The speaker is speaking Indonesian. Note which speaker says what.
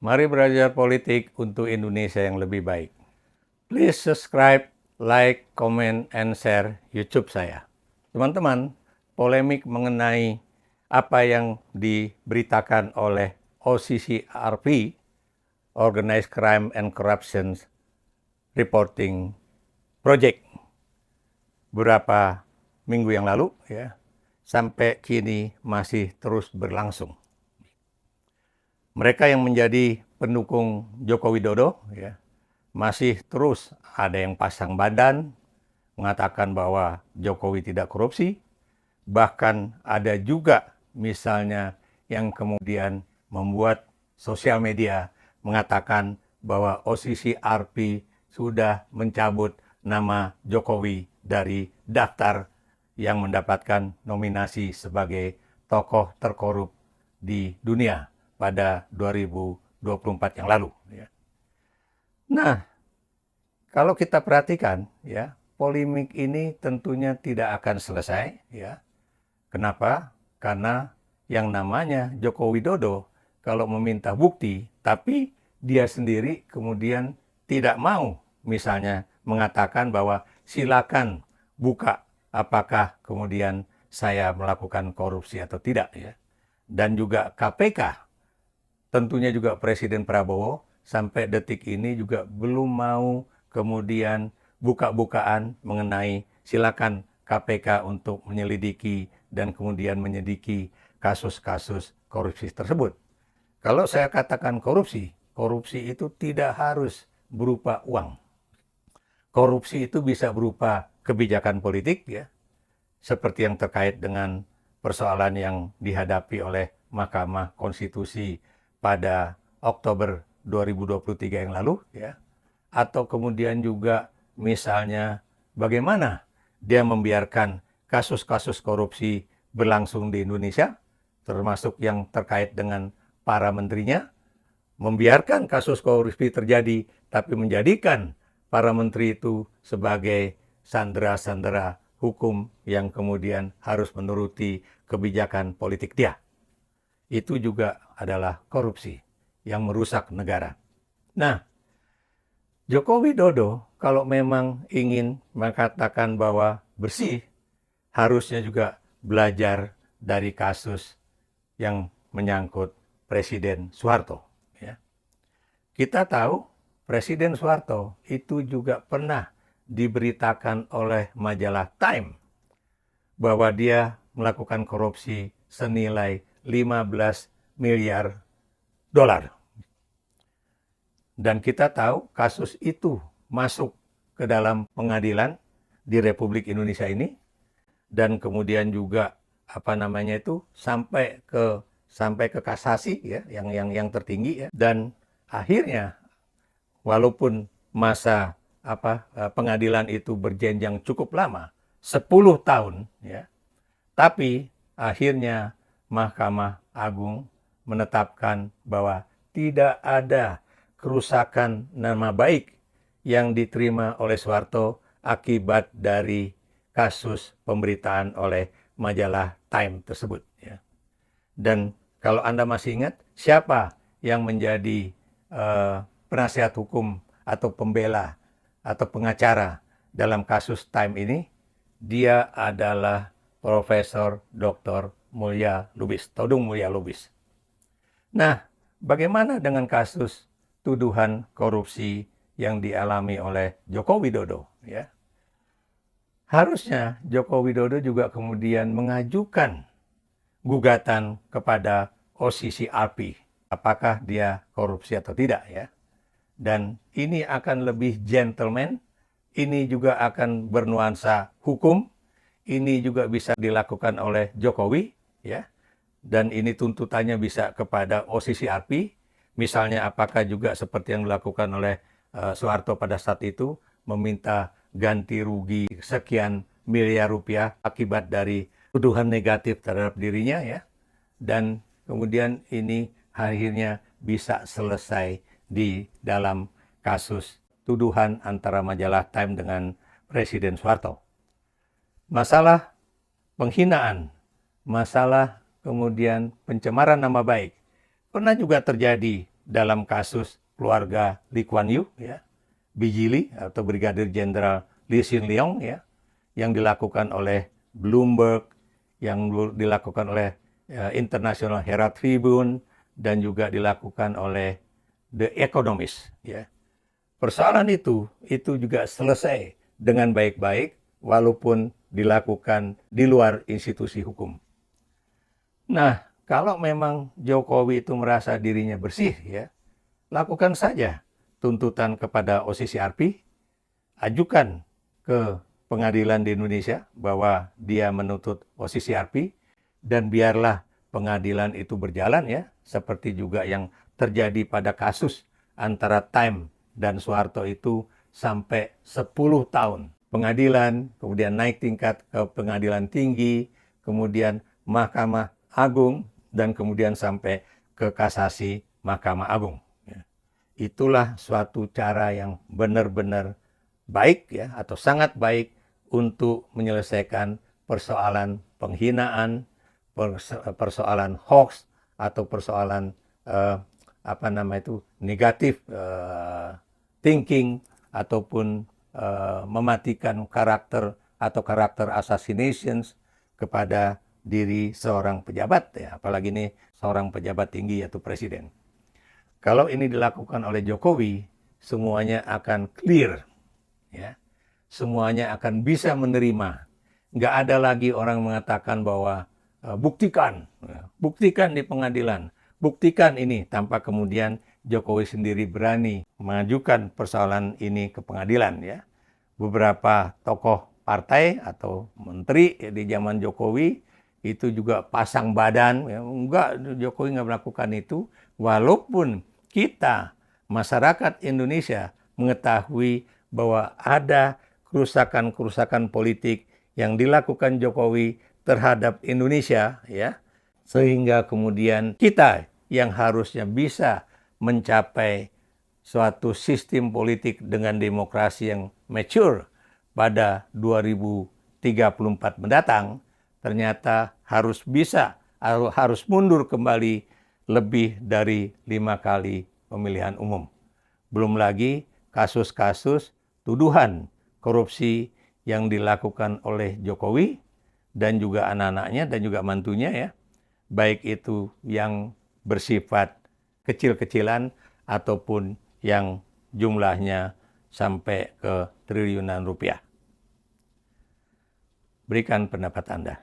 Speaker 1: Mari belajar politik untuk Indonesia yang lebih baik. Please subscribe, like, comment, and share YouTube saya. Teman-teman, polemik mengenai apa yang diberitakan oleh OCCRP, Organized Crime and Corruption Reporting Project, beberapa minggu yang lalu, ya, sampai kini masih terus berlangsung. Mereka yang menjadi pendukung Joko Widodo, ya, masih terus ada yang pasang badan, mengatakan bahwa Jokowi tidak korupsi. Bahkan ada juga misalnya yang kemudian membuat sosial media mengatakan bahwa OCCRP sudah mencabut nama Jokowi dari daftar yang mendapatkan nominasi sebagai tokoh terkorup di dunia pada 2024 yang lalu. Nah, kalau kita perhatikan, ya, polemik ini tentunya tidak akan selesai, ya. Kenapa? Karena yang namanya Joko Widodo kalau meminta bukti, tapi dia sendiri kemudian tidak mau, misalnya mengatakan bahwa silakan buka apakah kemudian saya melakukan korupsi atau tidak, ya. Dan juga KPK, tentunya juga Presiden Prabowo sampai detik ini juga belum mau kemudian buka-bukaan mengenai silakan KPK untuk menyelidiki dan kemudian menyelidiki kasus-kasus korupsi tersebut. Kalau saya katakan korupsi, korupsi itu tidak harus berupa uang. Korupsi itu bisa berupa kebijakan politik, ya, seperti yang terkait dengan persoalan yang dihadapi oleh Mahkamah Konstitusi pada Oktober 2023 yang lalu, ya. Atau kemudian juga misalnya bagaimana dia membiarkan kasus-kasus korupsi berlangsung di Indonesia, termasuk yang terkait dengan para menterinya, membiarkan kasus korupsi terjadi, tapi menjadikan para menteri itu sebagai sandera-sandera hukum yang kemudian harus menuruti kebijakan politik dia. Itu juga adalah korupsi yang merusak negara. Nah, Joko Widodo kalau memang ingin mengatakan bahwa bersih, harusnya juga belajar dari kasus yang menyangkut Presiden Soeharto. Ya. Kita tahu Presiden Soeharto itu juga pernah diberitakan oleh majalah Time bahwa dia melakukan korupsi senilai 15 miliar dolar. Dan kita tahu kasus itu masuk ke dalam pengadilan di Republik Indonesia ini, dan kemudian juga sampai ke kasasi, ya, yang tertinggi, ya. Dan akhirnya walaupun masa pengadilan itu berjenjang cukup lama, 10 tahun, ya, tapi akhirnya Mahkamah Agung menetapkan bahwa tidak ada kerusakan nama baik yang diterima oleh Soeharto akibat dari kasus pemberitaan oleh majalah Time tersebut, ya. Dan kalau Anda masih ingat, siapa yang menjadi penasihat hukum atau pembela atau pengacara dalam kasus Time ini? Dia adalah Profesor Dr. Mulya Lubis, Todung Mulya Lubis. Nah, bagaimana dengan kasus tuduhan korupsi yang dialami oleh Joko Widodo, ya? Harusnya Joko Widodo juga kemudian mengajukan gugatan kepada OCCRP, apakah dia korupsi atau tidak, ya. Dan ini akan lebih gentleman, ini juga akan bernuansa hukum, ini juga bisa dilakukan oleh Jokowi, ya. Dan ini tuntutannya bisa kepada OCCRP, misalnya apakah juga seperti yang dilakukan oleh Soeharto pada saat itu, meminta ganti rugi sekian miliar rupiah akibat dari tuduhan negatif terhadap dirinya, ya. Dan kemudian ini akhirnya bisa selesai di dalam kasus tuduhan antara majalah Time dengan Presiden Soeharto. Masalah penghinaan, masalah kemudian pencemaran nama baik pernah juga terjadi dalam kasus keluarga Lee Kuan Yew, ya, BG Lee atau Brigadir Jenderal Lee Hsien Loong, ya, yang dilakukan oleh Bloomberg, yang dilakukan oleh International Herald Tribune, dan juga dilakukan oleh The Economist. Ya. Persoalan itu juga selesai dengan baik-baik, walaupun dilakukan di luar institusi hukum. Nah, kalau memang Jokowi itu merasa dirinya bersih, ya, lakukan saja tuntutan kepada OCCRP, ajukan ke pengadilan di Indonesia bahwa dia menuntut OCCRP, dan biarlah pengadilan itu berjalan, ya, seperti juga yang terjadi pada kasus antara Time dan Soeharto itu sampai 10 tahun. Pengadilan, kemudian naik tingkat ke pengadilan tinggi, kemudian Mahkamah Agung, dan kemudian sampai ke kasasi Mahkamah Agung. Itulah suatu cara yang benar-benar baik, ya, atau sangat baik untuk menyelesaikan persoalan penghinaan, persoalan hoax, atau persoalan negatif thinking, ataupun mematikan karakter atau karakter assassinations kepada diri seorang pejabat, ya, apalagi ini seorang pejabat tinggi yaitu presiden. Kalau ini dilakukan oleh Jokowi, semuanya akan clear, ya, semuanya akan bisa menerima. Nggak ada lagi orang mengatakan bahwa buktikan, ya, buktikan di pengadilan, buktikan ini, tanpa kemudian Jokowi sendiri berani mengajukan persoalan ini ke pengadilan, ya. Beberapa tokoh partai atau menteri, ya, di zaman Jokowi itu juga pasang badan, ya, enggak, Jokowi nggak melakukan itu, walaupun kita, masyarakat Indonesia, mengetahui bahwa ada kerusakan-kerusakan politik yang dilakukan Jokowi terhadap Indonesia, ya, sehingga kemudian kita yang harusnya bisa mencapai suatu sistem politik dengan demokrasi yang mature pada 2034 mendatang, ternyata harus mundur kembali lebih dari 5 kali pemilihan umum. Belum lagi kasus-kasus tuduhan korupsi yang dilakukan oleh Jokowi dan juga anak-anaknya dan juga mantunya, ya, baik itu yang bersifat kecil-kecilan ataupun yang jumlahnya sampai ke triliunan rupiah. Berikan pendapat Anda.